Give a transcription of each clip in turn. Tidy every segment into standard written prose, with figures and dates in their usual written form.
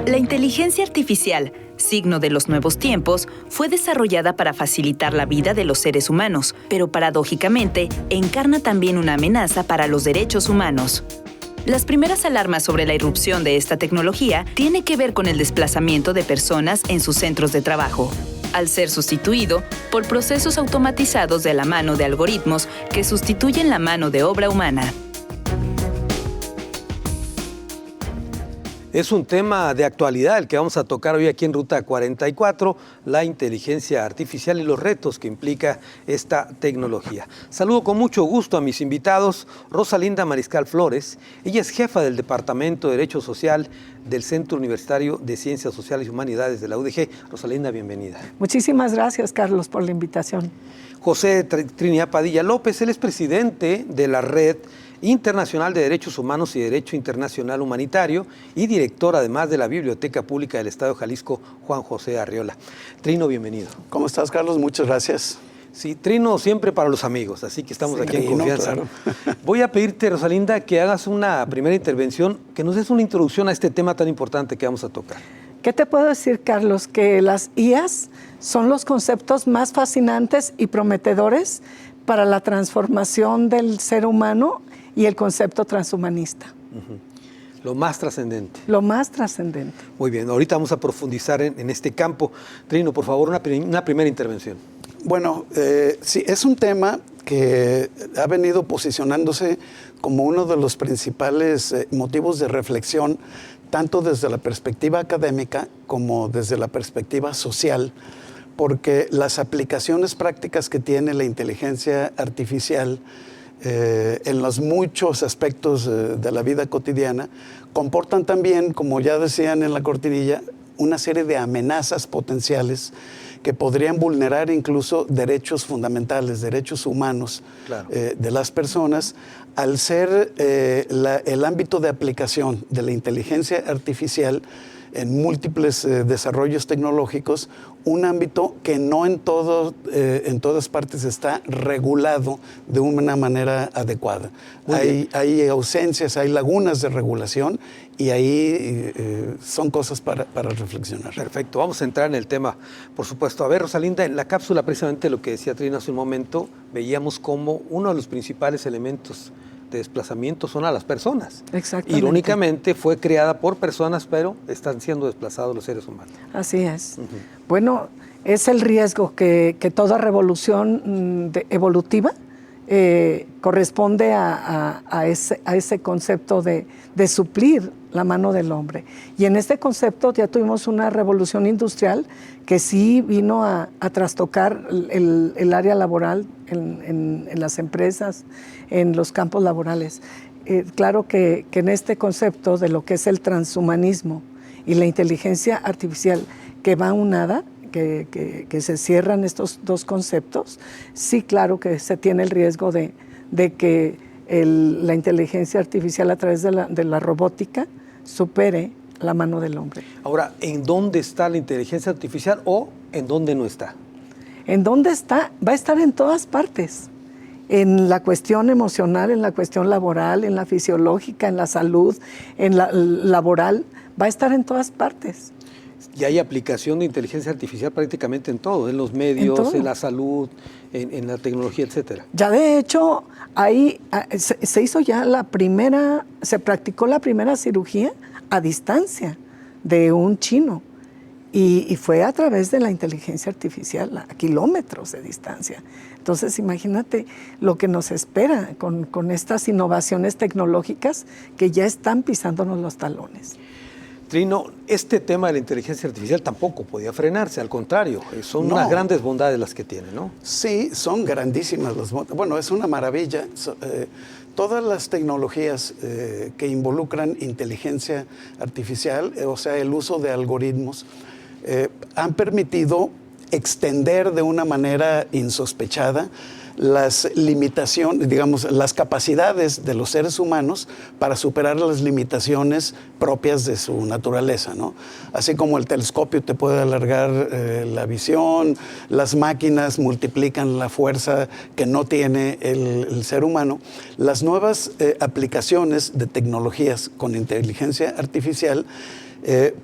La inteligencia artificial, signo de los nuevos tiempos, fue desarrollada para facilitar la vida de los seres humanos, pero paradójicamente encarna también una amenaza para los derechos humanos. Las primeras alarmas sobre la irrupción de esta tecnología tienen que ver con el desplazamiento de personas en sus centros de trabajo, al ser sustituido por procesos automatizados de la mano de algoritmos que sustituyen la mano de obra humana. Es un tema de actualidad el que vamos a tocar hoy aquí en Ruta 44, la inteligencia artificial y los retos que implica esta tecnología. Saludo con mucho gusto a mis invitados, Rosalinda Mariscal Flores. Ella es jefa del Departamento de Derecho Social del Centro Universitario de Ciencias Sociales y Humanidades de la UDG. Rosalinda, bienvenida. Muchísimas gracias, Carlos, por la invitación. José Trinidad Padilla López, él es presidente de la Red Internacional de Derechos Humanos y Derecho Internacional Humanitario y director además de la Biblioteca Pública del Estado de Jalisco, Juan José Arriola. Trino, bienvenido. ¿Cómo estás, Carlos? Muchas gracias. Sí, Trino siempre para los amigos, así que estamos aquí en confianza. Claro. Voy a pedirte, Rosalinda, que hagas una primera intervención, que nos des una introducción a este tema tan importante que vamos a tocar. ¿Qué te puedo decir, Carlos? Que las IAs son los conceptos más fascinantes y prometedores para la transformación del ser humano y el concepto transhumanista. Lo más trascendente. Lo más trascendente. Muy bien, ahorita vamos a profundizar en este campo. Trino, por favor, una primera intervención. Bueno, sí, es un tema que ha venido posicionándose como uno de los principales motivos de reflexión, tanto desde la perspectiva académica como desde la perspectiva social, porque las aplicaciones prácticas que tiene la inteligencia artificial en los muchos aspectos de la vida cotidiana comportan también, como ya decían en la cortinilla, una serie de amenazas potenciales que podrían vulnerar incluso derechos fundamentales, derechos humanos, claro, de las personas, al ser el ámbito de aplicación de la inteligencia artificial en múltiples desarrollos tecnológicos, un ámbito que no en todas partes está regulado de una manera adecuada. Hay ausencias, hay lagunas de regulación y ahí son cosas para reflexionar. Perfecto, vamos a entrar en el tema, por supuesto. A ver, Rosalinda, en la cápsula precisamente lo que decía Trina hace un momento, veíamos como uno de los principales elementos de desplazamiento son a las personas. Exactamente. Irónicamente fue creada por personas, pero están siendo desplazados los seres humanos. Así es. Bueno, es el riesgo que toda revolución evolutiva corresponde a ese concepto de suplir la mano del hombre. Y en este concepto ya tuvimos una revolución industrial que sí vino a trastocar el área laboral en las empresas, en los campos laborales. Claro que en este concepto de lo que es el transhumanismo y la inteligencia artificial que va unada, que se cierran estos dos conceptos, sí, claro que se tiene el riesgo de que la inteligencia artificial a través de la robótica supere la mano del hombre. Ahora, ¿en dónde está la inteligencia artificial o en dónde no está? ¿En dónde está? Va a estar en todas partes. En la cuestión emocional, en la cuestión laboral, en la fisiológica, en la salud, en la laboral, va a estar en todas partes. Y hay aplicación de inteligencia artificial prácticamente en todo, en los medios, en la salud, en la tecnología, etcétera. Ya de hecho, ahí se hizo ya se practicó la primera cirugía a distancia de un chino y fue a través de la inteligencia artificial, a kilómetros de distancia. Entonces, imagínate lo que nos espera con estas innovaciones tecnológicas que ya están pisándonos los talones. Trino, este tema de la inteligencia artificial tampoco podía frenarse, al contrario, son unas grandes bondades las que tiene, ¿no? Sí, son grandísimas las bondades. Bueno, es una maravilla. Todas las tecnologías que involucran inteligencia artificial, o sea, el uso de algoritmos, han permitido extender de una manera insospechada las limitaciones, digamos, las capacidades de los seres humanos para superar las limitaciones propias de su naturaleza, ¿no? Así como el telescopio te puede alargar la visión, las máquinas multiplican la fuerza que no tiene el ser humano, las nuevas aplicaciones de tecnologías con inteligencia artificial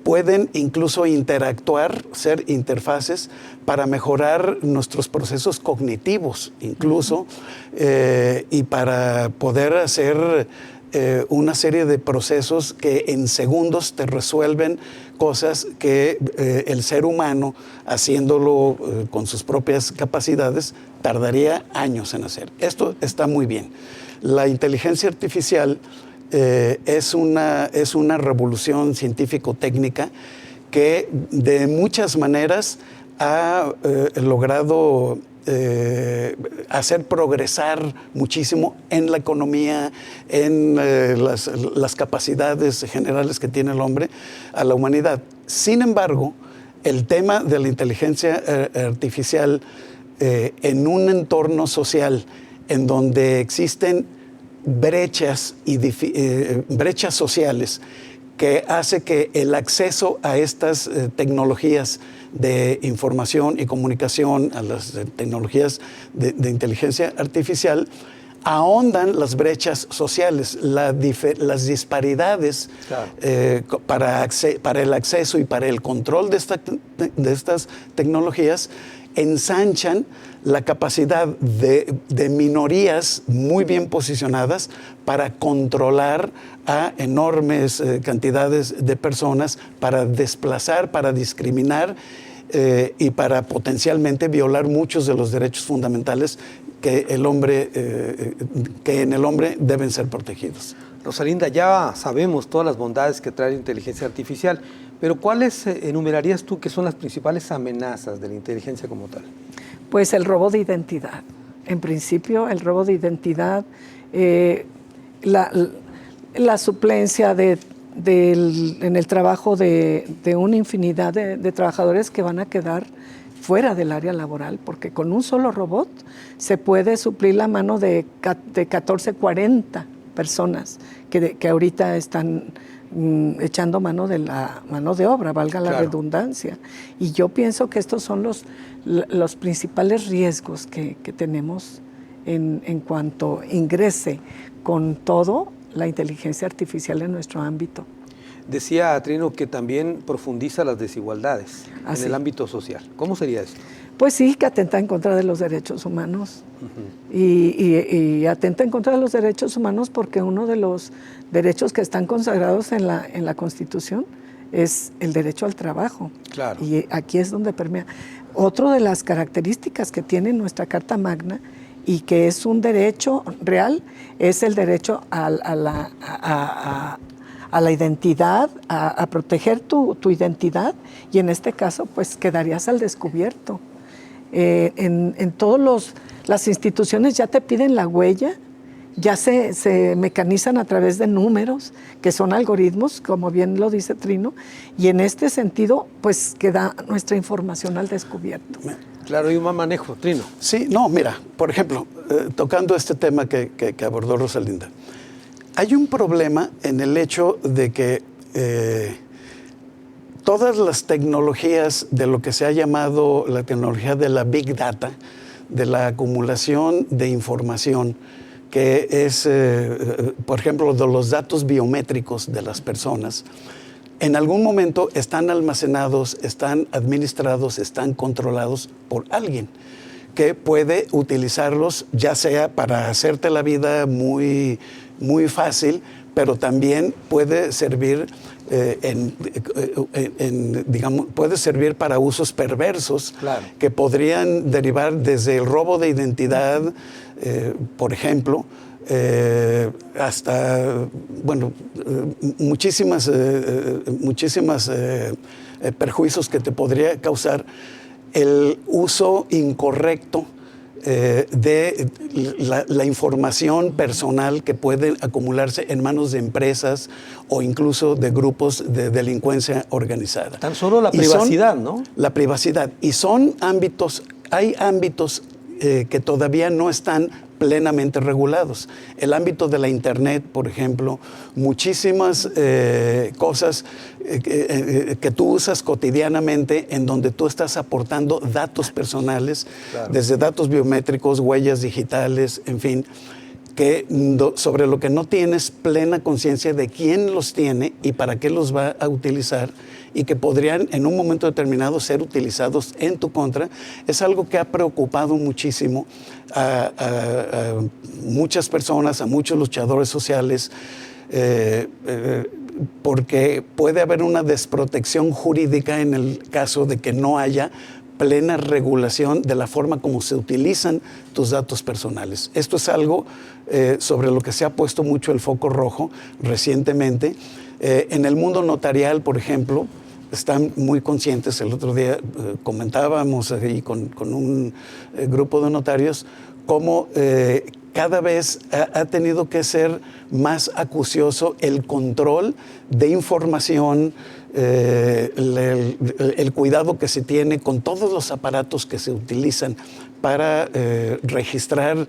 pueden incluso interactuar, ser interfaces para mejorar nuestros procesos cognitivos incluso, y para poder hacer una serie de procesos que en segundos te resuelven cosas que el ser humano, haciéndolo con sus propias capacidades, tardaría años en hacer. Esto está muy bien. La inteligencia artificial es una revolución científico-técnica que de muchas maneras ha logrado hacer progresar muchísimo en la economía, en las capacidades generales que tiene el hombre a la humanidad. Sin embargo, el tema de la inteligencia artificial en un entorno social en donde existen brechas sociales que hace que el acceso a estas tecnologías de información y comunicación, a las tecnologías de inteligencia artificial, ahondan las brechas sociales, las disparidades, claro, para el acceso y para el control de estas tecnologías, ensanchan la capacidad de minorías muy bien posicionadas para controlar a enormes cantidades de personas, para desplazar, para discriminar y para potencialmente violar muchos de los derechos fundamentales que en el hombre deben ser protegidos. Rosalinda, ya sabemos todas las bondades que trae la inteligencia artificial, pero ¿cuáles enumerarías tú que son las principales amenazas de la inteligencia como tal? Pues el robo de identidad. En principio, el robo de identidad, la suplencia en el trabajo de una infinidad de trabajadores que van a quedar fuera del área laboral, porque con un solo robot se puede suplir la mano de 14, 40 personas que ahorita están echando mano de la mano de obra, valga la redundancia. Y yo pienso que estos son los principales riesgos que tenemos en cuanto ingrese con todo la inteligencia artificial en nuestro ámbito. Decía Trino que también profundiza las desigualdades en el ámbito social. ¿Cómo sería esto? Pues sí, que atenta en contra de los derechos humanos. Y atenta en contra de los derechos humanos porque uno de los derechos que están consagrados en la Constitución es el derecho al trabajo. Claro. Y aquí es donde permea. Otro de las características que tiene nuestra Carta Magna y que es un derecho real es el derecho a la identidad, a proteger tu identidad, y en este caso pues quedarías al descubierto. En todas las instituciones ya te piden la huella, ya se mecanizan a través de números, que son algoritmos, como bien lo dice Trino, y en este sentido pues queda nuestra información al descubierto. Claro, hay un mal manejo, Trino. Sí, no, mira, por ejemplo, tocando este tema que abordó Rosalinda, hay un problema en el hecho de que todas las tecnologías de lo que se ha llamado la tecnología de la Big Data, de la acumulación de información, que es, por ejemplo, de los datos biométricos de las personas, en algún momento están almacenados, están administrados, están controlados por alguien que puede utilizarlos ya sea para hacerte la vida muy, muy fácil, pero también puede servir puede servir para usos perversos, claro, que podrían derivar desde el robo de identidad, por ejemplo, hasta, bueno, muchísimas perjuicios que te podría causar el uso incorrecto de la información personal que puede acumularse en manos de empresas o incluso de grupos de delincuencia organizada. Tan solo la privacidad, ¿no? La privacidad. Y hay ámbitos que todavía no están plenamente regulados. El ámbito de la Internet, por ejemplo, muchísimas cosas que tú usas cotidianamente en donde tú estás aportando datos personales, claro, desde datos biométricos, huellas digitales, en fin. sobre lo que no tienes plena conciencia de quién los tiene y para qué los va a utilizar, y que podrían en un momento determinado ser utilizados en tu contra, es algo que ha preocupado muchísimo a muchas personas, a muchos luchadores sociales, porque puede haber una desprotección jurídica en el caso de que no haya plena regulación de la forma como se utilizan tus datos personales. Esto es algo sobre lo que se ha puesto mucho el foco rojo recientemente. En el mundo notarial, por ejemplo, están muy conscientes. El otro día comentábamos ahí con un grupo de notarios cómo cada vez ha tenido que ser más acucioso el control de información, el cuidado que se tiene con todos los aparatos que se utilizan para registrar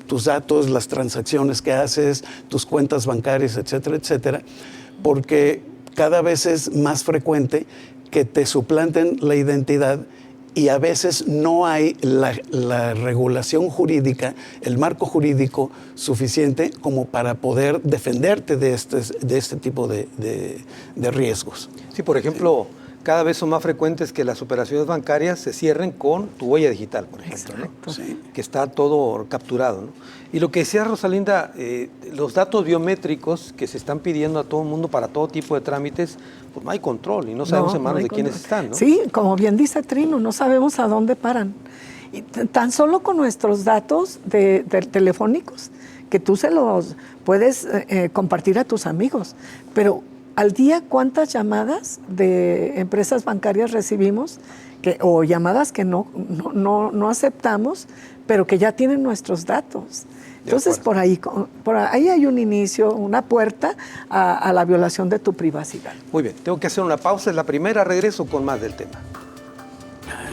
tus datos, las transacciones que haces, tus cuentas bancarias, etcétera, etcétera, porque cada vez es más frecuente que te suplanten la identidad y a veces no hay la regulación jurídica, el marco jurídico suficiente como para poder defenderte de este tipo de riesgos. Sí, por ejemplo, cada vez son más frecuentes que las operaciones bancarias se cierren con tu huella digital, por ejemplo, ¿no? Sí. Que está todo capturado, ¿no? Y lo que decía Rosalinda, los datos biométricos que se están pidiendo a todo el mundo para todo tipo de trámites, pues no hay control y no sabemos en manos de quiénes están, ¿no? Sí, como bien dice Trino, no sabemos a dónde paran. Y tan solo con nuestros datos de telefónicos, que tú se los puedes compartir a tus amigos, pero al día, ¿cuántas llamadas de empresas bancarias recibimos? O llamadas que no aceptamos, pero que ya tienen nuestros datos. Entonces, por ahí hay un inicio, una puerta a la violación de tu privacidad. Muy bien, tengo que hacer una pausa, es la primera, regreso con más del tema.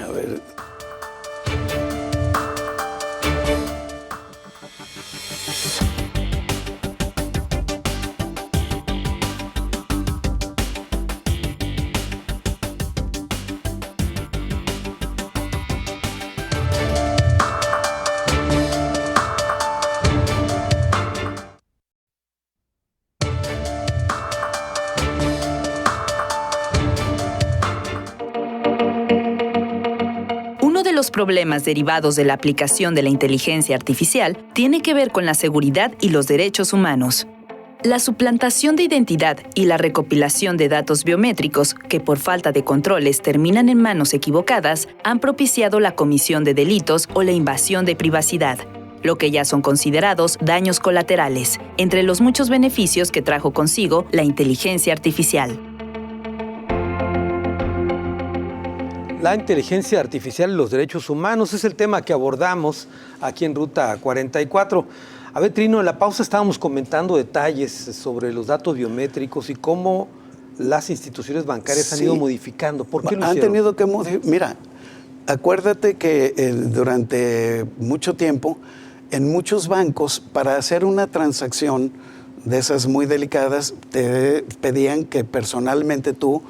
A ver. Los problemas derivados de la aplicación de la inteligencia artificial tiene que ver con la seguridad y los derechos humanos. La suplantación de identidad y la recopilación de datos biométricos que por falta de controles terminan en manos equivocadas han propiciado la comisión de delitos o la invasión de privacidad, lo que ya son considerados daños colaterales, entre los muchos beneficios que trajo consigo la inteligencia artificial. La inteligencia artificial y los derechos humanos es el tema que abordamos aquí en Ruta 44. A ver, Trino, en la pausa estábamos comentando detalles sobre los datos biométricos y cómo las instituciones bancarias han ido modificando. ¿Por qué lo hicieron? Han tenido que modificar. Mira, acuérdate que durante mucho tiempo, en muchos bancos, para hacer una transacción de esas muy delicadas, te pedían que personalmente tú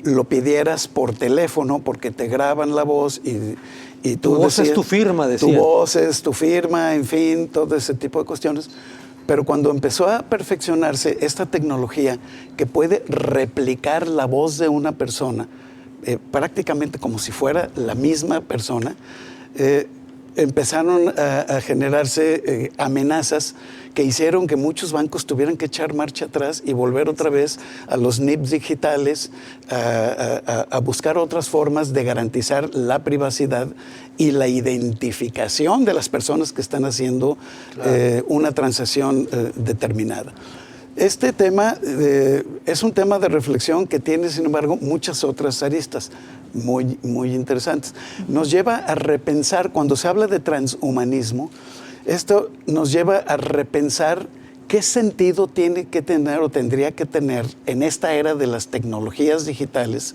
lo pidieras por teléfono porque te graban la voz y tú tu voz es tu firma, decían. Tu voz es tu firma, en fin, todo ese tipo de cuestiones. Pero cuando empezó a perfeccionarse esta tecnología que puede replicar la voz de una persona, prácticamente como si fuera la misma persona, empezaron a generarse amenazas que hicieron que muchos bancos tuvieran que echar marcha atrás y volver otra vez a los NIPs digitales, a buscar otras formas de garantizar la privacidad y la identificación de las personas que están haciendo una transacción determinada. Este tema es un tema de reflexión que tiene, sin embargo, muchas otras aristas muy, muy interesantes. Nos lleva a repensar, cuando se habla de transhumanismo, esto nos lleva a repensar qué sentido tiene que tener o tendría que tener en esta era de las tecnologías digitales,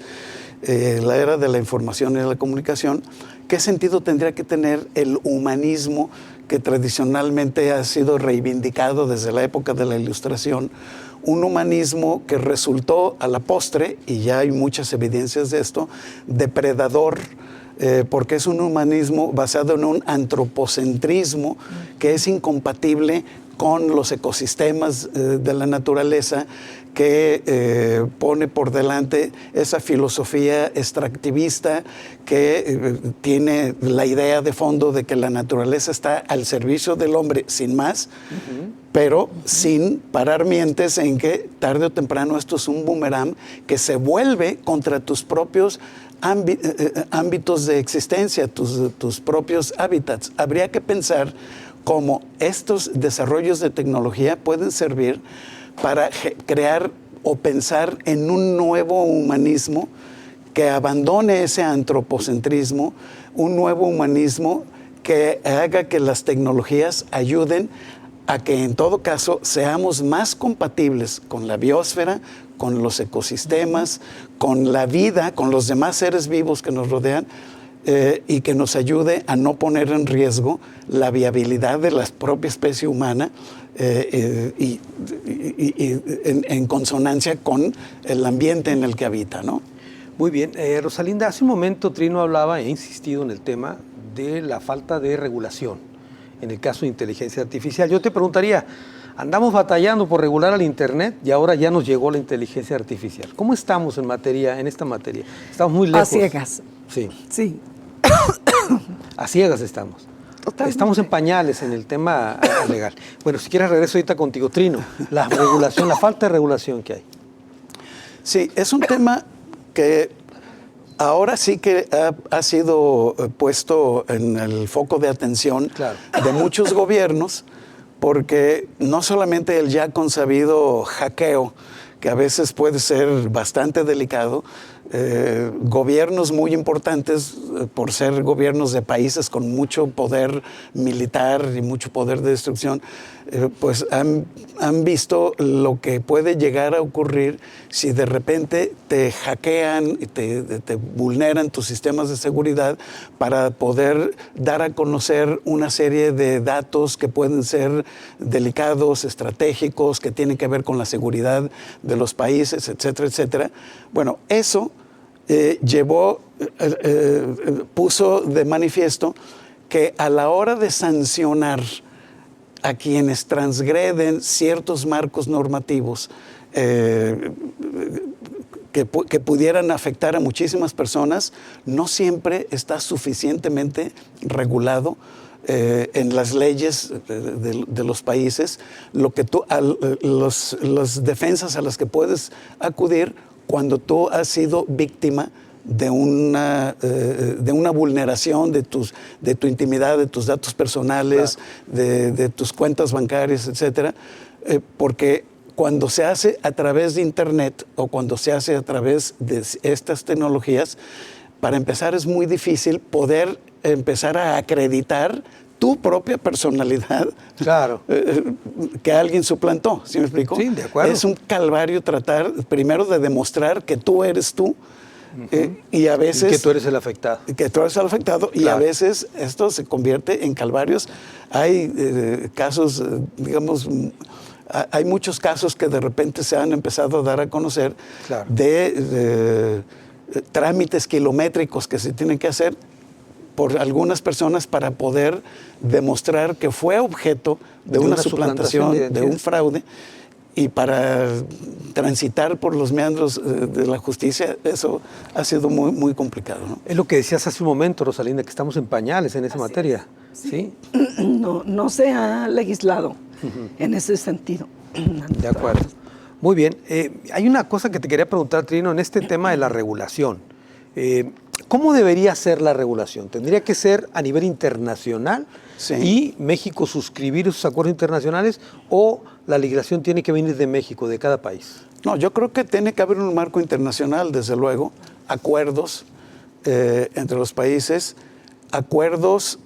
la era de la información y de la comunicación, qué sentido tendría que tener el humanismo que tradicionalmente ha sido reivindicado desde la época de la Ilustración, un humanismo que resultó a la postre, y ya hay muchas evidencias de esto, depredador, porque es un humanismo basado en un antropocentrismo que es incompatible con los ecosistemas de la naturaleza, que pone por delante esa filosofía extractivista que tiene la idea de fondo de que la naturaleza está al servicio del hombre sin más, pero sin parar mientes en que tarde o temprano esto es un boomerang que se vuelve contra tus propios ámbitos de existencia, tus propios hábitats. Habría que pensar cómo estos desarrollos de tecnología pueden servir para crear o pensar en un nuevo humanismo que abandone ese antropocentrismo, un nuevo humanismo que haga que las tecnologías ayuden a que en todo caso seamos más compatibles con la biosfera, con los ecosistemas, con la vida, con los demás seres vivos que nos rodean, y que nos ayude a no poner en riesgo la viabilidad de la propia especie humana y en consonancia con el ambiente en el que habita, ¿no? Muy bien. Rosalinda, hace un momento Trino hablaba, e insistido en el tema de la falta de regulación en el caso de inteligencia artificial. Yo te preguntaría, andamos batallando por regular al Internet y ahora ya nos llegó la inteligencia artificial. ¿Cómo estamos en esta materia? Estamos muy lejos. A ciegas. Sí. Sí. A ciegas estamos. Totalmente. Estamos en pañales en el tema legal. Bueno, si quieres regreso ahorita contigo, Trino. La regulación, la falta de regulación que hay. Sí, es un tema que ahora sí que ha sido puesto en el foco de atención de muchos gobiernos, porque no solamente el ya consabido hackeo, que a veces puede ser bastante delicado, gobiernos muy importantes, por ser gobiernos de países con mucho poder militar y mucho poder de destrucción, pues han visto lo que puede llegar a ocurrir si de repente te hackean y te vulneran tus sistemas de seguridad para poder dar a conocer una serie de datos que pueden ser delicados, estratégicos, que tienen que ver con la seguridad de los países, etcétera, etcétera. Bueno, eso puso de manifiesto que a la hora de sancionar a quienes transgreden ciertos marcos normativos que pudieran afectar a muchísimas personas, no siempre está suficientemente regulado en las leyes de los países, las defensas a las que puedes acudir cuando tú has sido víctima de una vulneración de tu intimidad, de tus datos personales, claro, de tus cuentas bancarias, etcétera, porque cuando se hace a través de Internet o cuando se hace a través de estas tecnologías, para empezar es muy difícil poder empezar a acreditar tu propia personalidad, claro, que alguien suplantó, ¿sí me explico? Sí, de acuerdo. Es un calvario tratar primero de demostrar que tú eres tú, y a veces... Y que tú eres el afectado. Que tú eres el afectado, claro, y a veces esto se convierte en calvarios. Hay casos, digamos, hay muchos casos que de repente se han empezado a dar a conocer, claro, de trámites kilométricos que se tienen que hacer por algunas personas para poder demostrar que fue objeto de una suplantación, de un fraude, y para transitar por los meandros de la justicia, eso ha sido muy, muy complicado, ¿no? Es lo que decías hace un momento, Rosalinda, que estamos en pañales en esa materia. Sí. No se ha legislado en ese sentido. De acuerdo. Muy bien. Hay una cosa que te quería preguntar, Trino, en este tema de la regulación. ¿Cómo debería ser la regulación? ¿Tendría que ser a nivel internacional, sí, y México suscribir esos acuerdos internacionales, o la legislación tiene que venir de México, de cada país? No, yo creo que tiene que haber un marco internacional, desde luego, acuerdos entre los países, acuerdos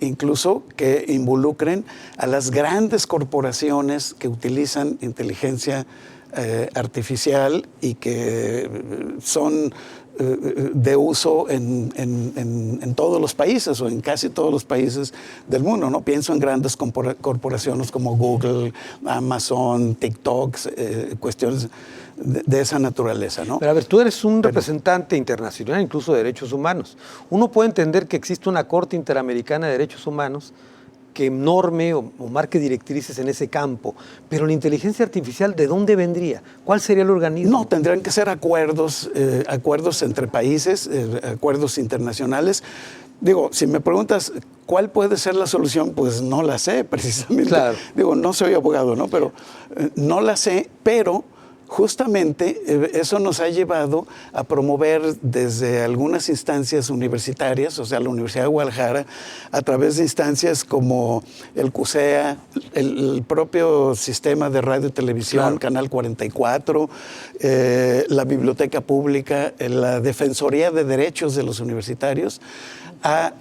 incluso que involucren a las grandes corporaciones que utilizan inteligencia artificial y que son de uso en todos los países o en casi todos los países del mundo, ¿no? Pienso en grandes corporaciones como Google, Amazon, TikTok, cuestiones de esa naturaleza, ¿no? Pero a ver, tú eres un representante internacional, incluso de derechos humanos. Uno puede entender que existe una Corte Interamericana de Derechos Humanos que norme o marque directrices en ese campo. Pero la inteligencia artificial, ¿de dónde vendría? ¿Cuál sería el organismo? No, tendrían que ser acuerdos entre países, acuerdos internacionales. Digo, si me preguntas cuál puede ser la solución, pues no la sé precisamente. Claro. Digo, no soy abogado, ¿no? Pero no la sé, pero justamente eso nos ha llevado a promover desde algunas instancias universitarias, o sea, la Universidad de Guadalajara, a través de instancias como el CUSEA, el propio sistema de radio y televisión, claro, Canal 44, la Biblioteca Pública, la Defensoría de Derechos de los Universitarios, a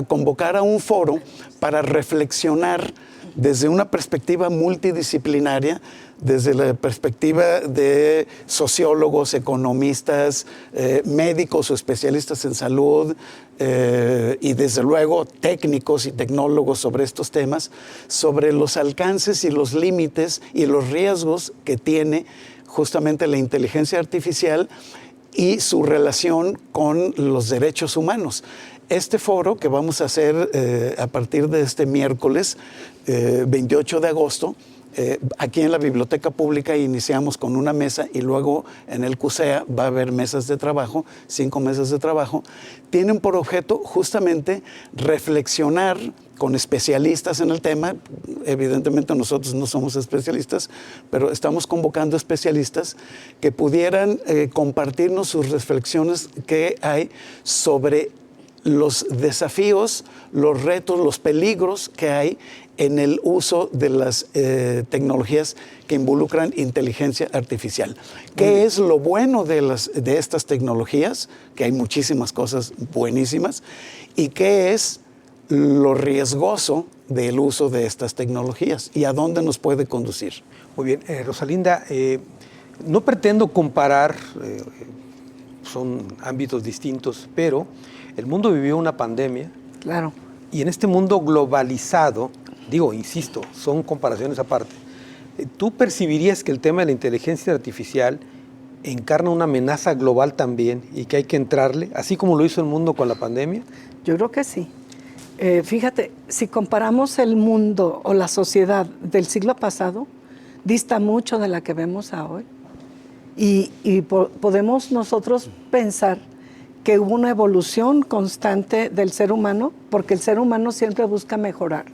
convocar a un foro para reflexionar desde una perspectiva multidisciplinaria, desde la perspectiva de sociólogos, economistas, médicos o especialistas en salud, y desde luego técnicos y tecnólogos sobre estos temas, sobre los alcances y los límites y los riesgos que tiene justamente la inteligencia artificial y su relación con los derechos humanos. Este foro que vamos a hacer a partir de este miércoles 28 de agosto, aquí en la Biblioteca Pública iniciamos con una mesa y luego en el CUSEA va a haber mesas de trabajo, 5 mesas de trabajo. Tienen por objeto justamente reflexionar con especialistas en el tema. Evidentemente nosotros no somos especialistas, pero estamos convocando especialistas que pudieran compartirnos sus reflexiones que hay sobre los desafíos, los retos, los peligros que hay en el uso de las tecnologías que involucran inteligencia artificial. ¿Qué es lo bueno de estas tecnologías? Que hay muchísimas cosas buenísimas. ¿Y qué es lo riesgoso del uso de estas tecnologías? ¿Y a dónde nos puede conducir? Muy bien. Rosalinda, no pretendo comparar, son ámbitos distintos, pero el mundo vivió una pandemia. Claro. Y en este mundo globalizado, digo, insisto, son comparaciones aparte, ¿tú percibirías que el tema de la inteligencia artificial encarna una amenaza global también y que hay que entrarle, así como lo hizo el mundo con la pandemia? Yo creo que sí. Fíjate, si comparamos el mundo o la sociedad del siglo pasado, dista mucho de la que vemos hoy. Y podemos nosotros pensar que hubo una evolución constante del ser humano, porque el ser humano siempre busca mejorar.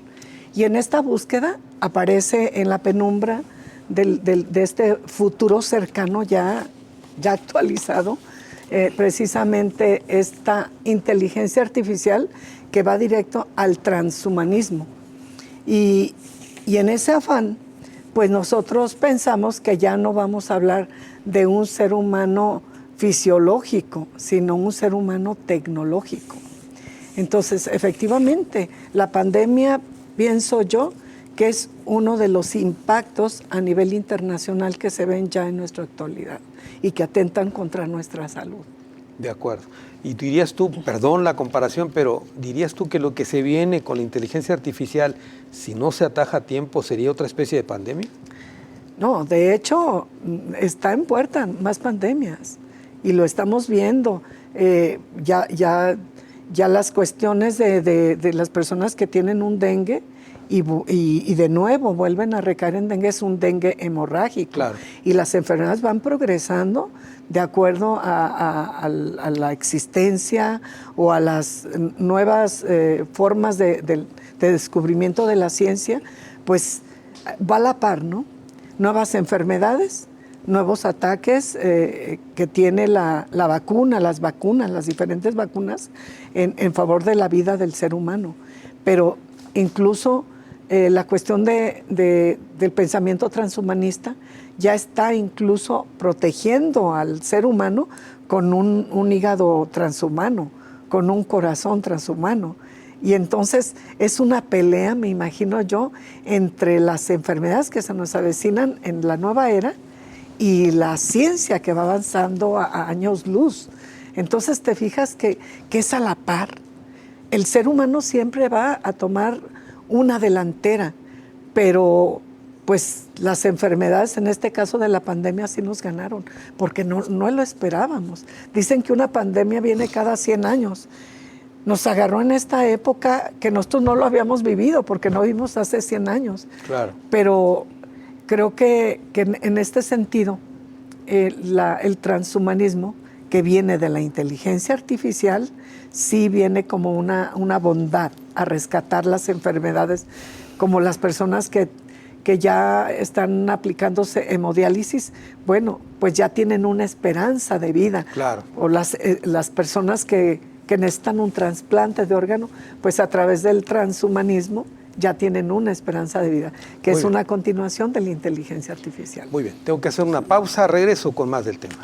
Y en esta búsqueda aparece en la penumbra de este futuro cercano ya actualizado, precisamente esta inteligencia artificial que va directo al transhumanismo. Y en ese afán, pues nosotros pensamos que ya no vamos a hablar de un ser humano fisiológico, sino un ser humano tecnológico. Entonces, efectivamente, la pandemia, pienso yo, que es uno de los impactos a nivel internacional que se ven ya en nuestra actualidad y que atentan contra nuestra salud. De acuerdo. Y dirías tú, perdón la comparación, pero dirías tú que lo que se viene con la inteligencia artificial, si no se ataja a tiempo, ¿sería otra especie de pandemia? No, de hecho, está en puerta más pandemias y lo estamos viendo. Ya las cuestiones de las personas que tienen un dengue y de nuevo vuelven a recaer en dengue, es un dengue hemorrágico. Claro. Y las enfermedades van progresando de acuerdo a la existencia o a las nuevas formas de descubrimiento de la ciencia, pues va a la par, ¿no? Nuevas enfermedades, nuevos ataques que tiene la vacuna, las diferentes vacunas en favor de la vida del ser humano. Pero incluso la cuestión del pensamiento transhumanista ya está incluso protegiendo al ser humano con un hígado transhumano, con un corazón transhumano. Y entonces es una pelea, me imagino yo, entre las enfermedades que se nos avecinan en la nueva era y la ciencia que va avanzando a años luz. Entonces te fijas que es a la par. El ser humano siempre va a tomar una delantera, pero pues las enfermedades, en este caso de la pandemia, sí nos ganaron, porque no lo esperábamos. Dicen que una pandemia viene cada 100 años. nos agarró en esta época que nosotros no lo habíamos vivido porque no vimos hace 100 años. Claro. Pero creo que en este sentido, el transhumanismo que viene de la inteligencia artificial sí viene como una bondad a rescatar las enfermedades, como las personas que ya están aplicándose hemodiálisis, bueno, pues ya tienen una esperanza de vida. Claro. O las personas que necesitan un trasplante de órgano, pues a través del transhumanismo ya tienen una esperanza de vida, que Muy es bien. una continuación de la inteligencia artificial. Muy bien, tengo que hacer una pausa, regreso con más del tema.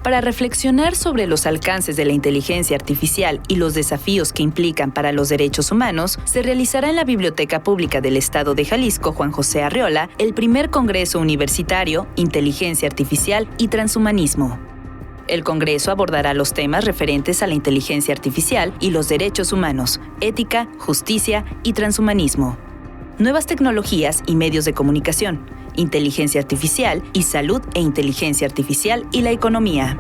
Para reflexionar sobre los alcances de la inteligencia artificial y los desafíos que implican para los derechos humanos, se realizará en la Biblioteca Pública del Estado de Jalisco, Juan José Arriola, el primer Congreso Universitario, Inteligencia Artificial y Transhumanismo. El Congreso abordará los temas referentes a la inteligencia artificial y los derechos humanos, ética, justicia y transhumanismo. Nuevas tecnologías y medios de comunicación, inteligencia artificial y salud e inteligencia artificial y la economía.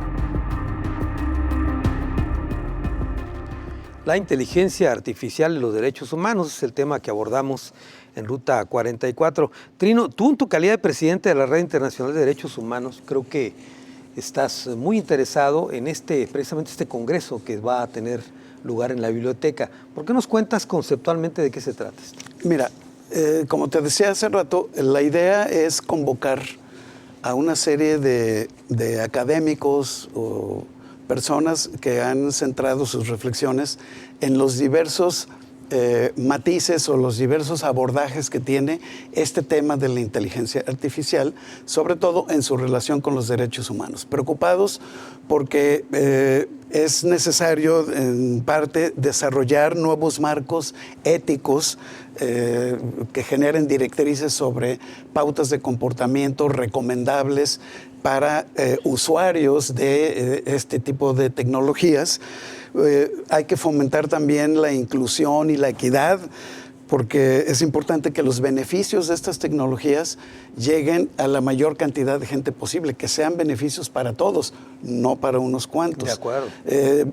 La inteligencia artificial y los derechos humanos es el tema que abordamos en Ruta 44. Trino, tú en tu calidad de presidente de la Red Internacional de Derechos Humanos, creo que estás muy interesado en precisamente este congreso que va a tener lugar en la biblioteca. ¿Por qué nos cuentas conceptualmente de qué se trata esto? Mira, como te decía hace rato, la idea es convocar a una serie de académicos o personas que han centrado sus reflexiones en los diversos matices o los diversos abordajes que tiene este tema de la inteligencia artificial, sobre todo en su relación con los derechos humanos. Preocupados porque es necesario, en parte, desarrollar nuevos marcos éticos que generen directrices sobre pautas de comportamiento recomendables para usuarios de este tipo de tecnologías. Hay que fomentar también la inclusión y la equidad, porque es importante que los beneficios de estas tecnologías lleguen a la mayor cantidad de gente posible, que sean beneficios para todos, no para unos cuantos. De acuerdo.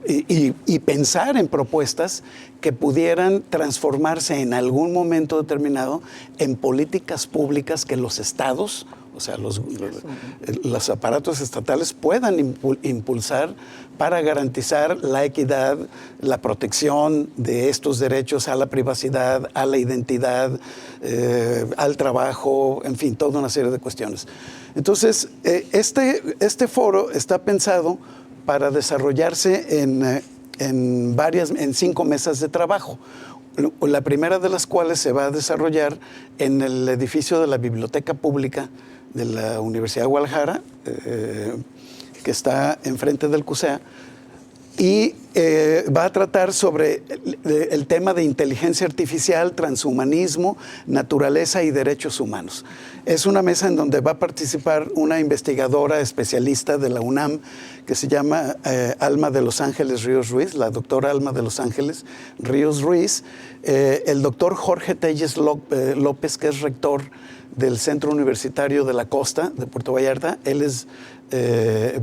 Y pensar en propuestas que pudieran transformarse en algún momento determinado en políticas públicas que los estados, o sea, los aparatos estatales puedan impulsar para garantizar la equidad, la protección de estos derechos a la privacidad, a la identidad, al trabajo, en fin, toda una serie de cuestiones. Entonces, este foro está pensado para desarrollarse en 5 mesas de trabajo. La primera de las cuales se va a desarrollar en el edificio de la Biblioteca Pública de la Universidad de Guadalajara, que está enfrente del CUSEA, y va a tratar sobre el tema de inteligencia artificial, transhumanismo, naturaleza y derechos humanos. Es una mesa en donde va a participar una investigadora especialista de la UNAM que se llama Alma de los Ángeles Ríos Ruiz, la doctora Alma de los Ángeles Ríos Ruiz, el doctor Jorge Telles López, que es rector del Centro Universitario de la Costa de Puerto Vallarta. Él es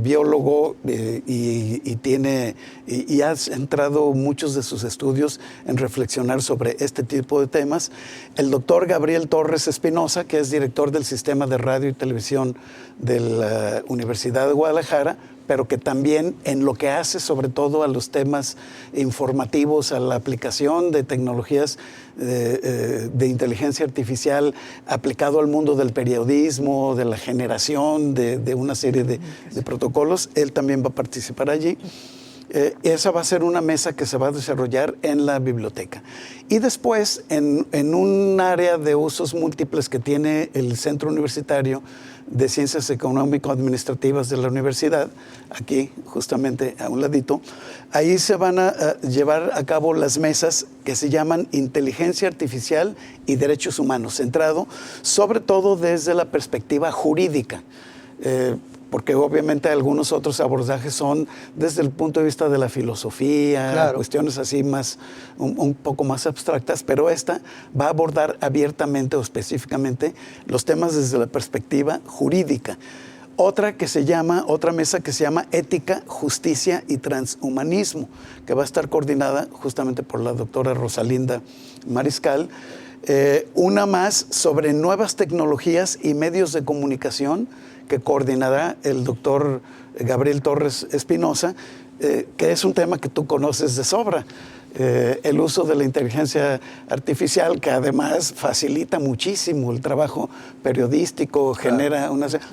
biólogo y ha centrado muchos de sus estudios en reflexionar sobre este tipo de temas. El doctor Gabriel Torres Espinosa, que es director del Sistema de Radio y Televisión de la Universidad de Guadalajara, pero que también en lo que hace sobre todo a los temas informativos, a la aplicación de tecnologías de inteligencia artificial aplicado al mundo del periodismo, de la generación de una serie de protocolos, él también va a participar allí. Esa va a ser una mesa que se va a desarrollar en la biblioteca. Y después, en un área de usos múltiples que tiene el Centro Universitario de Ciencias Económico-Administrativas de la universidad, aquí justamente a un ladito, ahí se van a llevar a cabo las mesas que se llaman Inteligencia Artificial y Derechos Humanos, centrado sobre todo desde la perspectiva jurídica. Porque obviamente algunos otros abordajes son desde el punto de vista de la filosofía, claro, cuestiones así más, un poco más abstractas, pero esta va a abordar abiertamente o específicamente los temas desde la perspectiva jurídica. Otra mesa que se llama Ética, Justicia y Transhumanismo, que va a estar coordinada justamente por la doctora Rosalinda Mariscal. Una más sobre nuevas tecnologías y medios de comunicación, que coordinará el doctor Gabriel Torres Espinosa, que es un tema que tú conoces de sobra. El uso de la inteligencia artificial, que además facilita muchísimo el trabajo periodístico, genera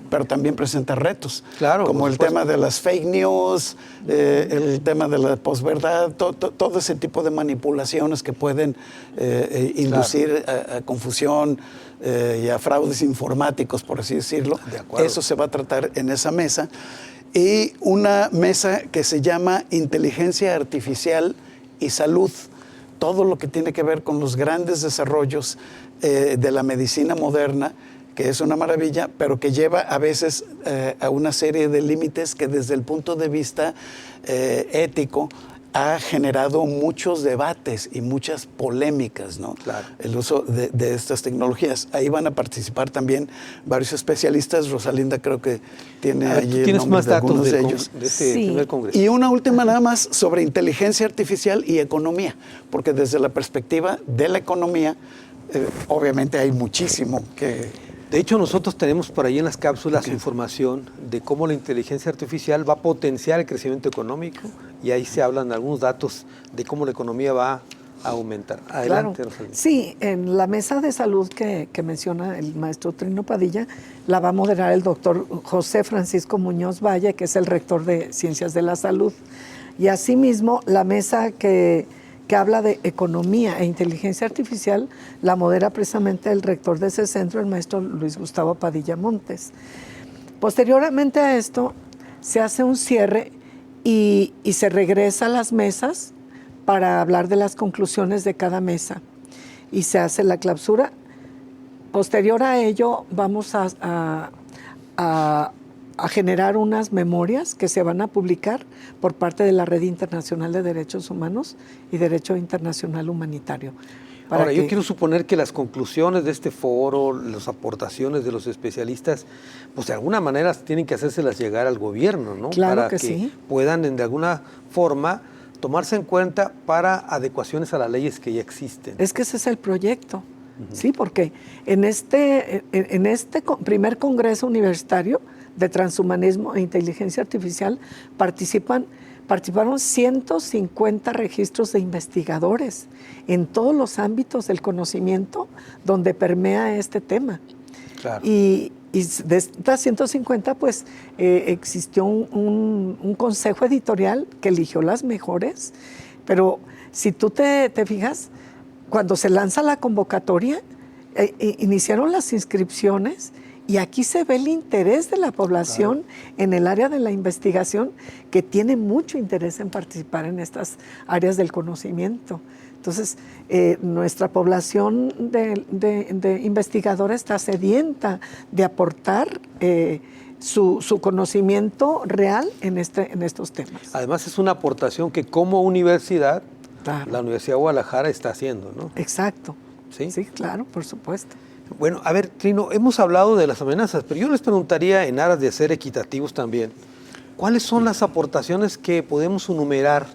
pero también presenta retos, como el tema de las fake news, el tema de la posverdad, todo ese tipo de manipulaciones que pueden inducir a confusión y a fraudes informáticos, por así decirlo. Eso se va a tratar en esa mesa. Y una mesa que se llama Inteligencia Artificial y Salud, todo lo que tiene que ver con los grandes desarrollos de la medicina moderna, que es una maravilla, pero que lleva a veces a una serie de límites que desde el punto de vista ético ha generado muchos debates y muchas polémicas, ¿no? Claro. El uso de estas tecnologías. Ahí van a participar también varios especialistas. Rosalinda creo que tiene allí el nombre de algunos de ellos. De este primer congreso. Y una última nada más sobre inteligencia artificial y economía, porque desde la perspectiva de la economía, obviamente hay muchísimo que... De hecho, nosotros tenemos por ahí en las cápsulas información de cómo la inteligencia artificial va a potenciar el crecimiento económico, y ahí se hablan algunos datos de cómo la economía va a aumentar. Adelante, Rosalinda. Sí, en la mesa de salud que menciona el maestro Trino Padilla, la va a moderar el doctor José Francisco Muñoz Valle, que es el rector de Ciencias de la Salud. Y asimismo, la mesa que habla de economía e inteligencia artificial, la modera precisamente el rector de ese centro, el maestro Luis Gustavo Padilla Montes. Posteriormente a esto, se hace un cierre y se regresa a las mesas para hablar de las conclusiones de cada mesa. Y se hace la clausura. Posterior a ello, vamos a generar unas memorias que se van a publicar por parte de la Red Internacional de Derechos Humanos y Derecho Internacional Humanitario. Ahora, yo quiero suponer que las conclusiones de este foro, las aportaciones de los especialistas, pues de alguna manera tienen que hacérselas llegar al gobierno, ¿no? Claro para que sí. Puedan de alguna forma tomarse en cuenta para adecuaciones a las leyes que ya existen. Es que ese es el proyecto. Sí, porque en este primer congreso universitario de transhumanismo e inteligencia artificial participaron 150 registros de investigadores en todos los ámbitos del conocimiento donde permea este tema. Claro. Y de estas 150, pues, existió un consejo editorial que eligió las mejores, pero si tú te fijas, cuando se lanza la convocatoria, iniciaron las inscripciones y aquí se ve el interés de la población en el área de la investigación, que tiene mucho interés en participar en estas áreas del conocimiento. Entonces, nuestra población de investigadores está sedienta de aportar su conocimiento real en estos temas. Además, es una aportación que como universidad, la Universidad de Guadalajara está haciendo, ¿no? Exacto. Sí, claro, por supuesto. Bueno, a ver, Trino, hemos hablado de las amenazas, pero yo les preguntaría, en aras de ser equitativos también, ¿cuáles son las aportaciones que podemos enumerar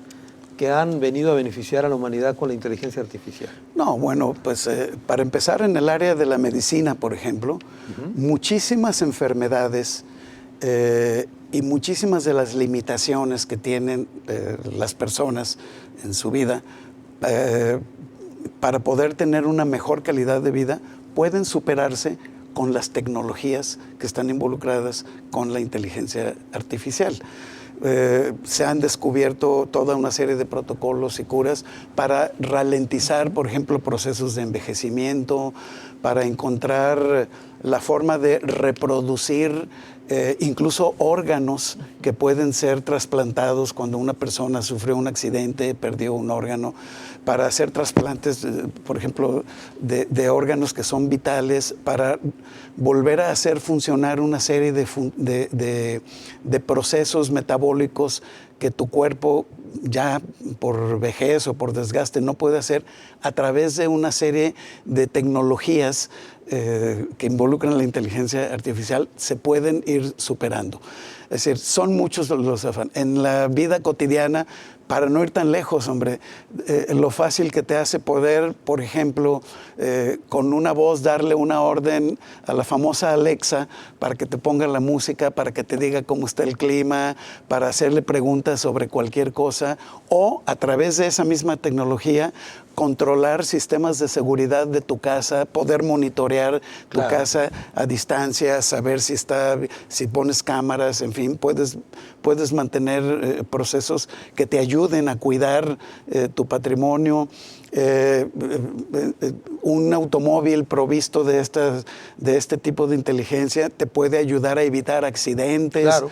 que han venido a beneficiar a la humanidad con la inteligencia artificial? No, bueno, pues para empezar, en el área de la medicina, por ejemplo, muchísimas enfermedades y muchísimas de las limitaciones que tienen las personas en su vida para poder tener una mejor calidad de vida, pueden superarse con las tecnologías que están involucradas con la inteligencia artificial. se han descubierto toda una serie de protocolos y curas para ralentizar, por ejemplo, procesos de envejecimiento, para encontrar la forma de reproducir incluso órganos que pueden ser trasplantados cuando una persona sufrió un accidente, perdió un órgano, para hacer trasplantes, por ejemplo, de órganos que son vitales, para volver a hacer funcionar una serie de procesos metabólicos que tu cuerpo ya por vejez o por desgaste no puede hacer, a través de una serie de tecnologías que involucran la inteligencia artificial, se pueden ir superando. Es decir, son muchos los afanes. En la vida cotidiana, para no ir tan lejos, hombre, lo fácil que te hace poder, por ejemplo, con una voz darle una orden a la famosa Alexa para que te ponga la música, para que te diga cómo está el clima, para hacerle preguntas sobre cualquier cosa, o a través de esa misma tecnología controlar sistemas de seguridad de tu casa, poder monitorear tu casa a distancia, saber si pones cámaras, en fin, puedes mantener procesos que te ayuden a cuidar tu patrimonio. Un automóvil provisto de este tipo de inteligencia te puede ayudar a evitar accidentes. Claro.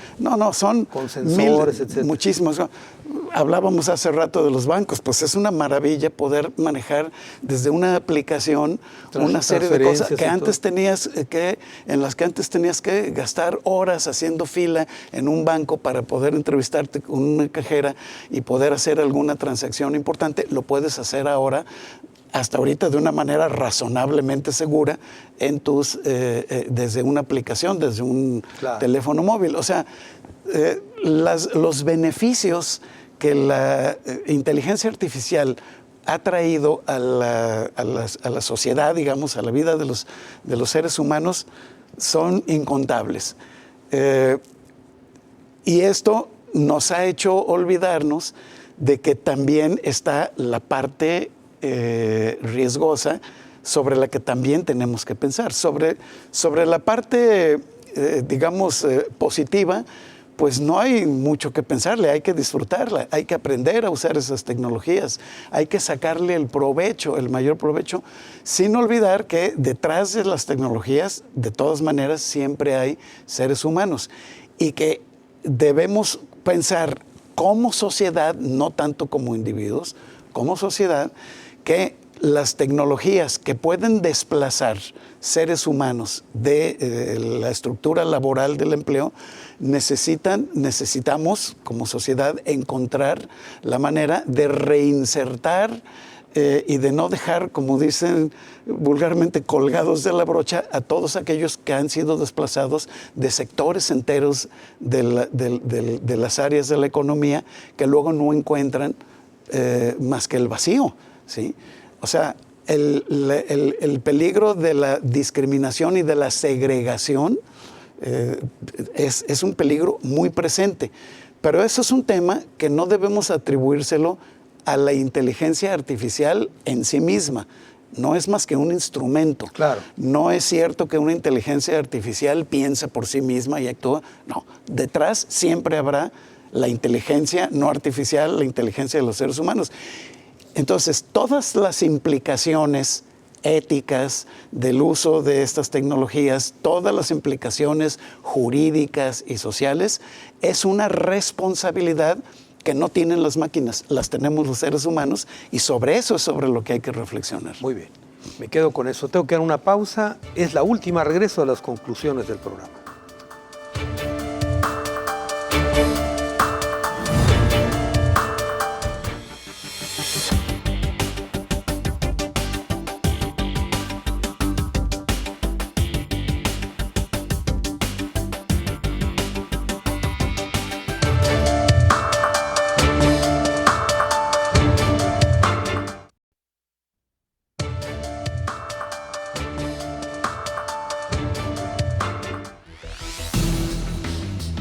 Son con sensores, etcétera. Muchísimos. Hablábamos hace rato de los bancos, pues es una maravilla poder manejar desde una aplicación una serie de cosas que antes en las que antes tenías que gastar horas haciendo fila en un banco para poder entrevistarte con una cajera y poder hacer alguna transacción importante. Lo puedes hacer ahora, hasta ahorita, de una manera razonablemente segura desde una aplicación, desde un teléfono móvil. O sea, los beneficios que la inteligencia artificial ha traído a la sociedad, digamos, a la vida de los seres humanos, son incontables. Y esto nos ha hecho olvidarnos de que también está la parte riesgosa sobre la que también tenemos que pensar. Sobre la parte, positiva, pues no hay mucho que pensarle, hay que disfrutarla, hay que aprender a usar esas tecnologías, hay que sacarle el mayor provecho, sin olvidar que detrás de las tecnologías, de todas maneras, siempre hay seres humanos y que debemos pensar como sociedad, no tanto como individuos, como sociedad, que las tecnologías que pueden desplazar seres humanos de la estructura laboral del empleo, necesitamos como sociedad encontrar la manera de reinsertar y de no dejar, como dicen vulgarmente, colgados de la brocha a todos aquellos que han sido desplazados de sectores enteros de las áreas de la economía que luego no encuentran más que el vacío, ¿sí? O sea, el peligro de la discriminación y de la segregación es un peligro muy presente. Pero eso es un tema que no debemos atribuírselo a la inteligencia artificial en sí misma. No es más que un instrumento. Claro. No es cierto que una inteligencia artificial piense por sí misma y actúa. No, detrás siempre habrá la inteligencia no artificial, la inteligencia de los seres humanos. Entonces, todas las implicaciones éticas del uso de estas tecnologías, todas las implicaciones jurídicas y sociales, es una responsabilidad que no tienen las máquinas, las tenemos los seres humanos, y sobre eso es sobre lo que hay que reflexionar. Muy bien, me quedo con eso. Tengo que dar una pausa. Es la última, regreso a las conclusiones del programa.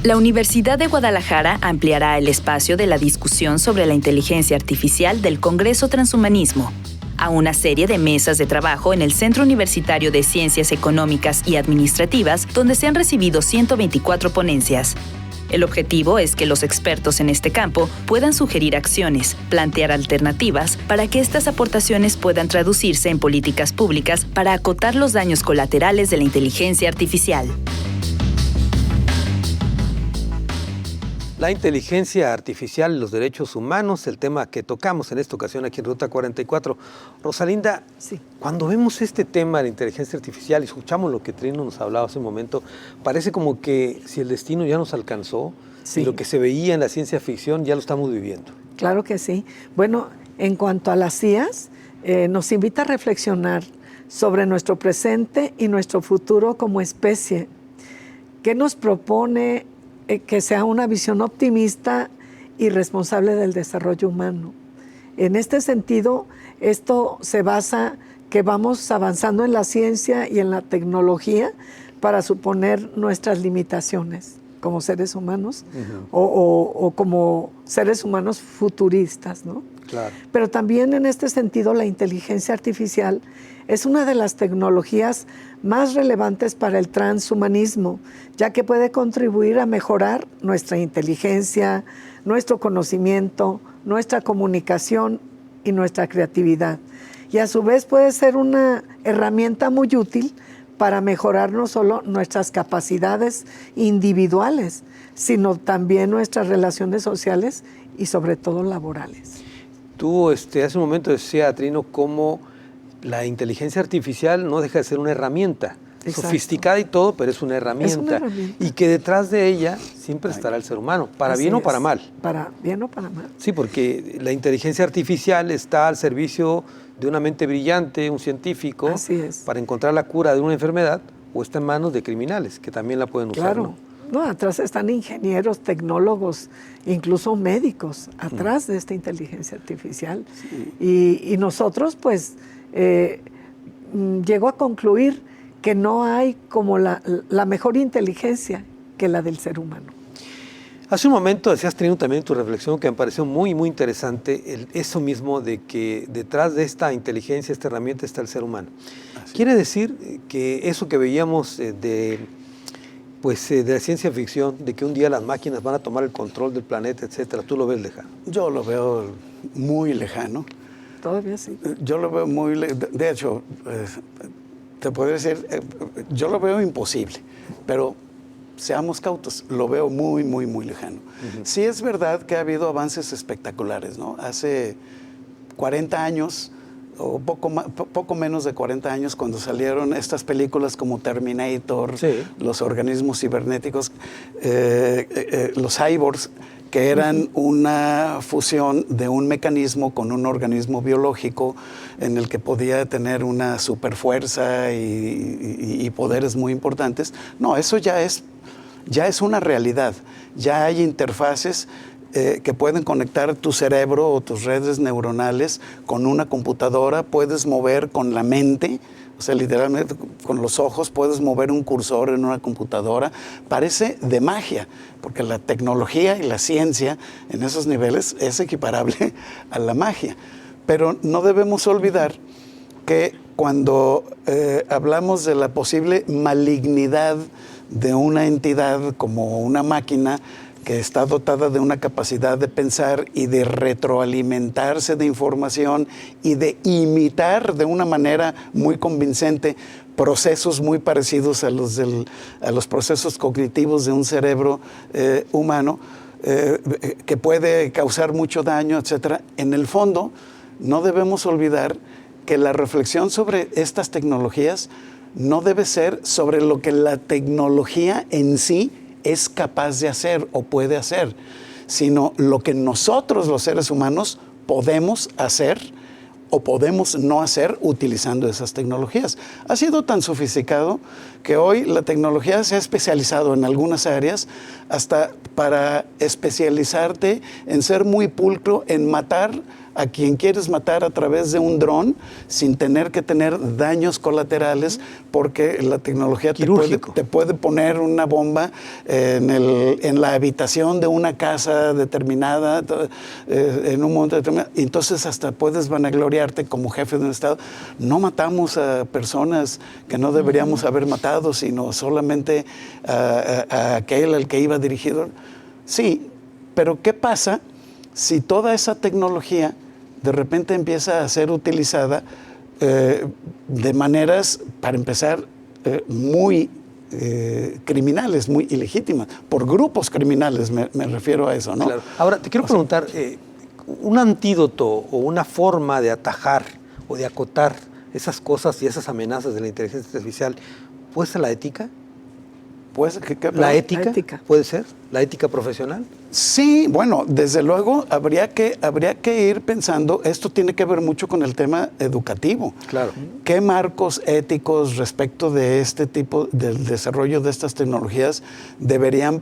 La Universidad de Guadalajara ampliará el espacio de la discusión sobre la inteligencia artificial del Congreso Transhumanismo a una serie de mesas de trabajo en el Centro Universitario de Ciencias Económicas y Administrativas, donde se han recibido 124 ponencias. El objetivo es que los expertos en este campo puedan sugerir acciones, plantear alternativas para que estas aportaciones puedan traducirse en políticas públicas para acotar los daños colaterales de la inteligencia artificial. La inteligencia artificial y los derechos humanos, el tema que tocamos en esta ocasión aquí en Ruta 44. Rosalinda, Sí. Cuando vemos este tema de la inteligencia artificial y escuchamos lo que Trino nos hablaba hace un momento, parece como que si el destino ya nos alcanzó, Sí. y lo que se veía en la ciencia ficción ya lo estamos viviendo. Claro que sí. Bueno, en cuanto a las IAs, nos invita a reflexionar sobre nuestro presente y nuestro futuro como especie. ¿Qué nos propone que sea una visión optimista y responsable del desarrollo humano? En este sentido, esto se basa que vamos avanzando en la ciencia y en la tecnología para suponer nuestras limitaciones como seres humanos o como seres humanos futuristas, ¿no? Claro. Pero también en este sentido la inteligencia artificial es una de las tecnologías más relevantes para el transhumanismo, ya que puede contribuir a mejorar nuestra inteligencia, nuestro conocimiento, nuestra comunicación y nuestra creatividad. Y a su vez puede ser una herramienta muy útil para mejorar no solo nuestras capacidades individuales, sino también nuestras relaciones sociales y sobre todo laborales. Tú hace un momento decía, Trino, cómo la inteligencia artificial no deja de ser una herramienta, Exacto. Sofisticada y todo, pero es una herramienta. Es una herramienta. Y que detrás de ella siempre estará el ser humano, para Así bien o es. para mal. Para bien o para mal. Sí, porque la inteligencia artificial está al servicio de una mente brillante, un científico, Así es. para encontrar la cura de una enfermedad, o está en manos de criminales, que también la pueden usar. Claro. No, atrás están ingenieros, tecnólogos, incluso médicos, atrás de esta inteligencia artificial. Sí. Y nosotros, pues, llego a concluir que no hay como la mejor inteligencia que la del ser humano. Hace un momento decías, Trino, también en tu reflexión, que me pareció muy, muy interesante, eso mismo de que detrás de esta inteligencia, esta herramienta, está el ser humano. Quiere decir que eso que veíamos de la ciencia ficción, de que un día las máquinas van a tomar el control del planeta, etcétera, ¿tú lo ves lejano? Yo lo veo muy lejano. Todavía sí. Yo lo veo muy lejano. De hecho, te podría decir, yo lo veo imposible, pero seamos cautos, lo veo muy, muy, muy lejano. Sí es verdad que ha habido avances espectaculares, ¿no? Hace 40 años, o poco menos de 40 años, cuando salieron estas películas como Terminator, sí, los organismos cibernéticos, los cyborgs, que eran una fusión de un mecanismo con un organismo biológico en el que podía tener una superfuerza y poderes muy importantes. No, eso ya es una realidad. Ya hay interfaces que pueden conectar tu cerebro o tus redes neuronales con una computadora. Puedes mover con la mente, o sea, literalmente con los ojos puedes mover un cursor en una computadora. Parece de magia, porque la tecnología y la ciencia en esos niveles es equiparable a la magia. Pero no debemos olvidar que cuando hablamos de la posible malignidad de una entidad como una máquina que está dotada de una capacidad de pensar y de retroalimentarse de información y de imitar de una manera muy convincente procesos muy parecidos a los procesos cognitivos de un cerebro humano, que puede causar mucho daño, etc. En el fondo, no debemos olvidar que la reflexión sobre estas tecnologías no debe ser sobre lo que la tecnología en sí es capaz de hacer o puede hacer, sino lo que nosotros los seres humanos podemos hacer o podemos no hacer utilizando esas tecnologías. Ha sido tan sofisticado que hoy la tecnología se ha especializado en algunas áreas, hasta para especializarte en ser muy pulcro, en matar a quien quieres matar a través de un dron sin tener que tener daños colaterales, porque la tecnología te puede poner una bomba en la habitación de una casa determinada, en un momento determinado. Entonces hasta puedes vanagloriarte como jefe de un estado. No matamos a personas que no deberíamos haber matado, sino solamente a aquel al que iba dirigido. Sí, pero ¿qué pasa si toda esa tecnología de repente empieza a ser utilizada de maneras, para empezar, muy criminales, muy ilegítimas, por grupos criminales, me refiero a eso, ¿no? Claro. Ahora, te quiero preguntar, un antídoto o una forma de atajar o de acotar esas cosas y esas amenazas de la inteligencia artificial, ¿puede ser la ética? Pues, ¿La ética? ¿Puede ser? ¿La ética profesional? Sí, bueno, desde luego habría que ir pensando, esto tiene que ver mucho con el tema educativo. Claro. ¿Qué marcos éticos respecto de este tipo, del desarrollo de estas tecnologías deberían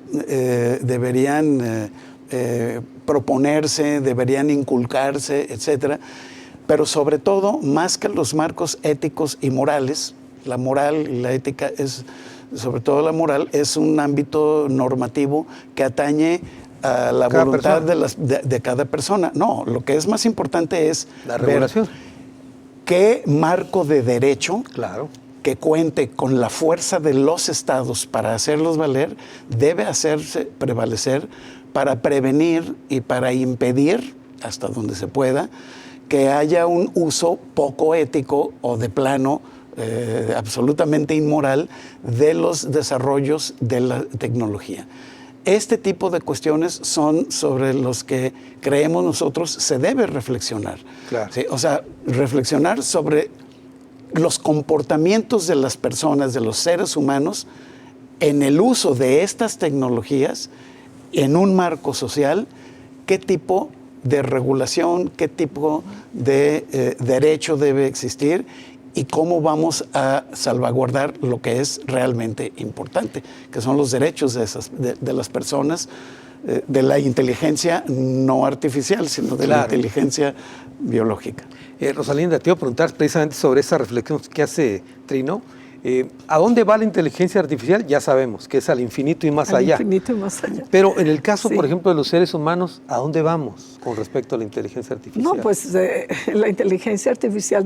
proponerse, deberían inculcarse, etcétera? Pero sobre todo, más que los marcos éticos y morales, la moral y la ética sobre todo la moral, es un ámbito normativo que atañe a la voluntad de cada persona. No, lo que es más importante es la regulación. ¿Qué marco de derecho, claro, que cuente con la fuerza de los estados para hacerlos valer, debe hacerse prevalecer para prevenir y para impedir, hasta donde se pueda, que haya un uso poco ético o de plano absolutamente inmoral de los desarrollos de la tecnología? Este tipo de cuestiones son sobre los que creemos nosotros se debe reflexionar. Claro. ¿Sí? O sea, reflexionar sobre los comportamientos de las personas, de los seres humanos, en el uso de estas tecnologías en un marco social, qué tipo de regulación, qué tipo de derecho debe existir y cómo vamos a salvaguardar lo que es realmente importante, que son los derechos de las personas, de la inteligencia no artificial, sino de la inteligencia biológica. Rosalinda, te iba a preguntar precisamente sobre esa reflexión que hace Trino. ¿A dónde va la inteligencia artificial? Ya sabemos que es al infinito y más allá. Al infinito y más allá. Pero en el caso, por ejemplo, de los seres humanos, ¿a dónde vamos con respecto a la inteligencia artificial? No, pues la inteligencia artificial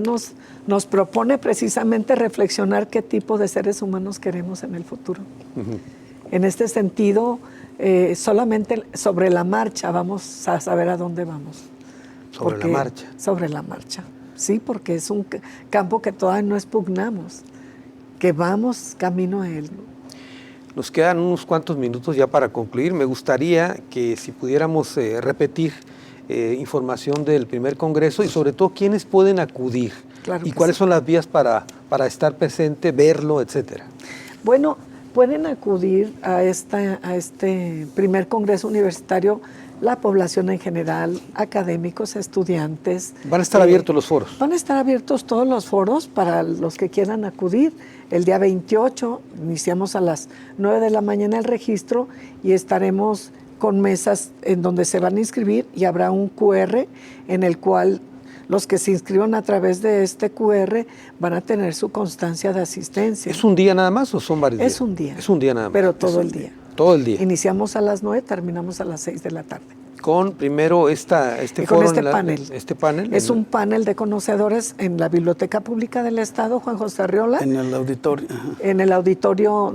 nos propone precisamente reflexionar qué tipo de seres humanos queremos en el futuro. Uh-huh. En este sentido, solamente sobre la marcha vamos a saber a dónde vamos. ¿Sobre la marcha? Sobre la marcha, sí, porque es un campo que todavía no expugnamos, que vamos camino a él. Nos quedan unos cuantos minutos ya para concluir. Me gustaría que si pudiéramos repetir información del primer congreso y sobre todo quiénes pueden acudir y cuáles son las vías para estar presente, verlo, etcétera. Bueno, pueden acudir a este primer congreso universitario la población en general, académicos, estudiantes. ¿Van a estar abiertos los foros? Van a estar abiertos todos los foros para los que quieran acudir. El día 28 iniciamos a las 9 de la mañana el registro y estaremos con mesas en donde se van a inscribir y habrá un QR en el cual los que se inscriban a través de este QR van a tener su constancia de asistencia. ¿Es un día nada más o son varios días? Es un día. Es un día nada más. Pero todo el día. Todo el día. Iniciamos a las 9, terminamos a las 6 de la tarde. Con primero este foro. Con panel. Este panel. Es un panel de conocedores en la Biblioteca Pública del Estado, Juan José Arriola. En el auditorio. En el auditorio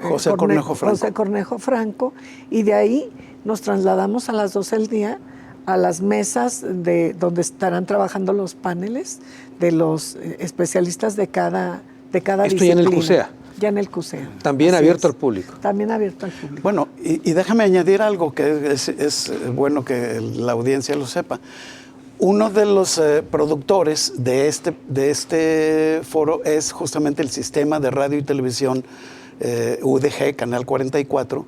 José Cornejo Franco. José Cornejo Franco. Y de ahí nos trasladamos a las 12 del día a las mesas donde estarán trabajando los paneles de los especialistas de cada disciplina. Esto ya en el CUSEA. Ya en el CUSEA. También abierto al público. También abierto al público. Bueno, y déjame añadir algo que es bueno que la audiencia lo sepa. Uno de los productores de este foro es justamente el Sistema de Radio y Televisión UDG, Canal 44,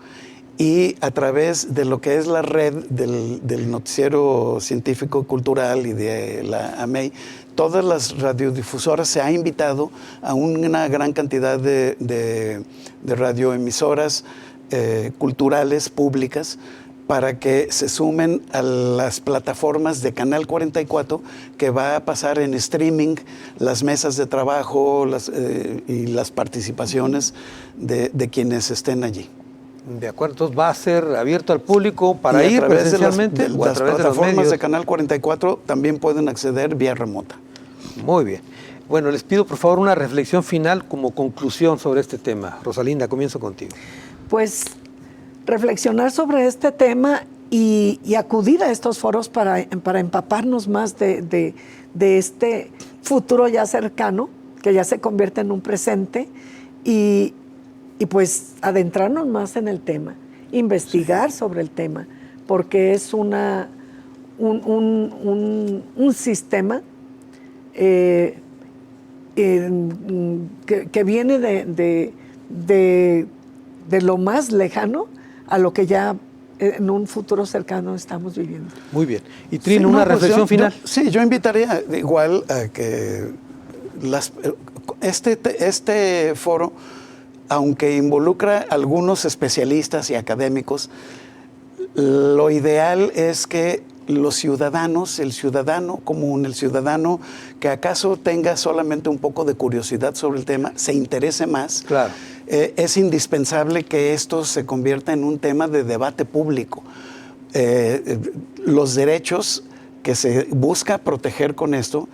y a través de lo que es la red del Noticiero Científico Cultural y de la AMEI, todas las radiodifusoras se ha invitado a una gran cantidad de radioemisoras culturales públicas para que se sumen a las plataformas de Canal 44, que va a pasar en streaming las mesas de trabajo y las participaciones de quienes estén allí. De acuerdo, entonces va a ser abierto al público para ir presencialmente o a través de las plataformas de Canal 44 también pueden acceder vía remota. Muy bien. Bueno, les pido por favor una reflexión final como conclusión sobre este tema. Rosalinda, comienzo contigo. Pues reflexionar sobre este tema y acudir a estos foros para empaparnos más de este futuro ya cercano, que ya se convierte en un presente, y pues adentrarnos más en el tema, investigar sobre el tema, porque es un sistema que viene de lo más lejano a lo que ya en un futuro cercano estamos viviendo. Muy bien. Y Trino, una reflexión final. Yo invitaría igual a que este foro, aunque involucra a algunos especialistas y académicos, lo ideal es que los ciudadanos, el ciudadano común, el ciudadano que acaso tenga solamente un poco de curiosidad sobre el tema, se interese más. Claro. Es indispensable que esto se convierta en un tema de debate público. Los derechos que se busca proteger con esto,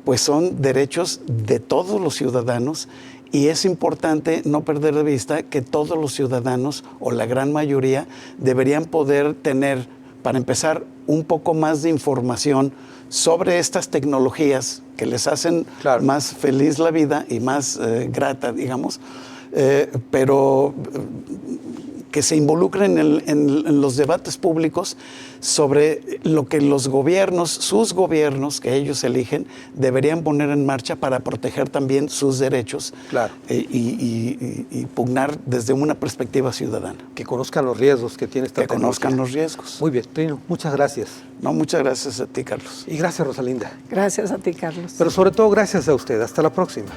pues son derechos de todos los ciudadanos, y es importante no perder de vista que todos los ciudadanos, o la gran mayoría, deberían poder tener, para empezar, un poco más de información sobre estas tecnologías que les hacen más feliz la vida y más grata, digamos, pero que se involucren en los debates públicos sobre lo que los gobiernos, sus gobiernos que ellos eligen, deberían poner en marcha para proteger también sus derechos y pugnar desde una perspectiva ciudadana. Que conozcan los riesgos que tiene esta tecnología. Que conozcan los riesgos. Muy bien, Trino, muchas gracias. No, muchas gracias a ti, Carlos. Y gracias, Rosalinda. Gracias a ti, Carlos. Pero sobre todo, gracias a usted. Hasta la próxima.